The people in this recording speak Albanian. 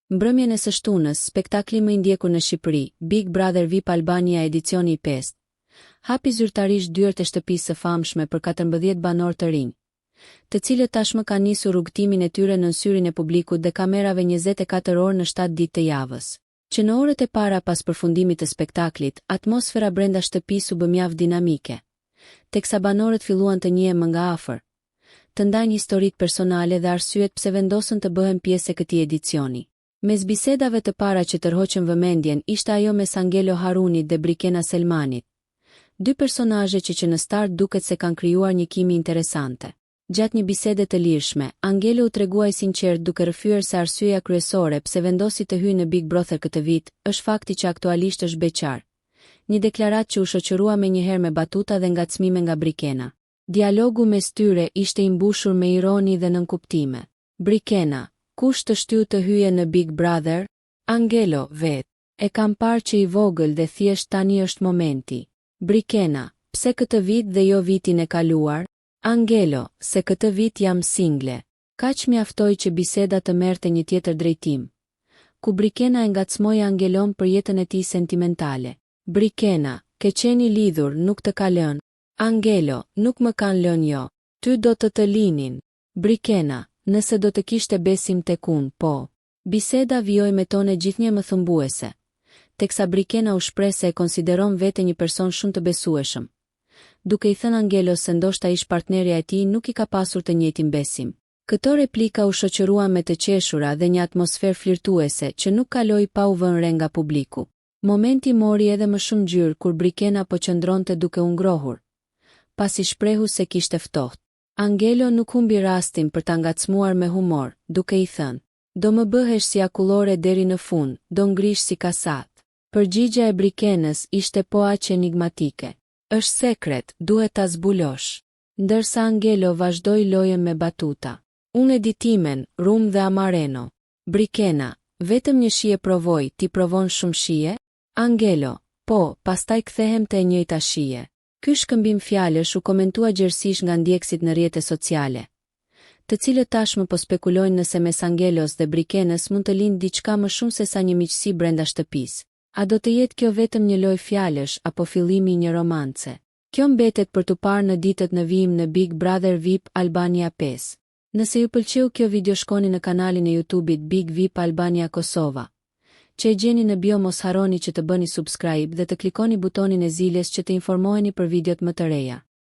Mbrëmjen e së shtunës, spektakli më i ndjekur në Shqipëri, Big Brother VIP Albania edicioni i 5, hapi zyrtarisht dyert e shtëpisë së famshme për 14 banor të rinj, të cilët tashmë kanë nisur rrugtimin e tyre në syrin e publikut dhe kamerave 24 orë në 7 ditë të javës. Që në orët e para pas përfundimit të spektaklit, atmosfera brenda shtëpisë u bë mjaft dinamike, teksa banorët filluan të njihen më nga afër, të ndajnë historitë personale dhe arsyet pse vendosën të bëhen pjesë e këtij edicioni. Mes bisedave të para që tërhoqën vëmendjen ishte ajo mes Angelo Harunit dhe Brikena Selmanit, dy personazhe që në start duket se kanë krijuar një kimi interesante. Gjatë një bisede të lirshme, Angelo u tregua i sinqert duke rrëfyer se arsyeja kryesore pse vendosi të hyjë në Big Brother këtë vit është fakti që aktualisht është beqar. Një deklaratë që u shoqërua menjëherë me batuta dhe ngacmime nga Brikena. Dialogu mes tyre ishte i mbushur me ironi dhe nënkuptime. Brikena: kush të shtyu të hyje në Big Brother? Angelo: vet. E kam parë që i vogël dhe thjesht tani është momenti. Brikena: pse këtë vit dhe jo vitin e kaluar? Angelo: se këtë vit jam single. Kaq mjaftoi që biseda të merrte një tjetër drejtim, ku Brikena e ngacmoi Angelon për jetën e tij sentimentale. Brikena: ke qeni lidhur, nuk të ka lënë. Angelo: nuk më kanë lënë jo. Ty do të linin. Brikena: nëse do të kishte besim tek unë, po. Biseda vijoi me tone gjithnjë më thëmbuese, teksa Brikena u shpreh se e konsideron vete një person shumë të besueshëm, duke i thënë Angelos se ndoshta ish partnerja e tij nuk i ka pasur të njëjtin besim. Këto replika u shoqëruan me të qeshura dhe një atmosferë flirtuese që nuk kaloi pa u vënë re nga publiku. Momenti mori edhe më shumë ngjyrë kur Brikena po qëndronte duke u ngrohur, pasi shprehu se kishte ftohtë. Angelo nuk humbi rastin për ta ngacmuar me humor, duke i thënë: do më bëhesh si akullore deri në fund, do ngrish si kasat. Përgjigjja e Brikenës ishte po aq enigmatike. Është sekret, duhet ta zbulosh. Ndërsa Angelo vazhdoi lojën me batuta. Unë e di timen, rum dhe amareno. Brikena: vetëm një shije provoj, ti provon shumë shije? Angelo: po, pastaj kthehem te e njëjta shije. Ky shkëmbim fjalësh u komentua gjerësisht nga ndjekësit në rrjetet sociale, të cilët tashmë po spekulojnë nëse mes Angelos dhe Brikenës mund të lindë diçka më shumë se sa një miqësi brenda shtëpisë. A do të jetë kjo vetëm një lojë fjalësh apo fillimi i një romance? Kjo mbetet për tu parë në ditët në vijim në Big Brother VIP Albania 5. Nëse ju pëlqeu kjo video, shkoni në kanalin e YouTube-it Big VIP Albania Kosova, që e gjeni në bio. Mos harroni që të bëni subscribe dhe të klikoni butonin e ziljes që të informoheni për videot më të reja.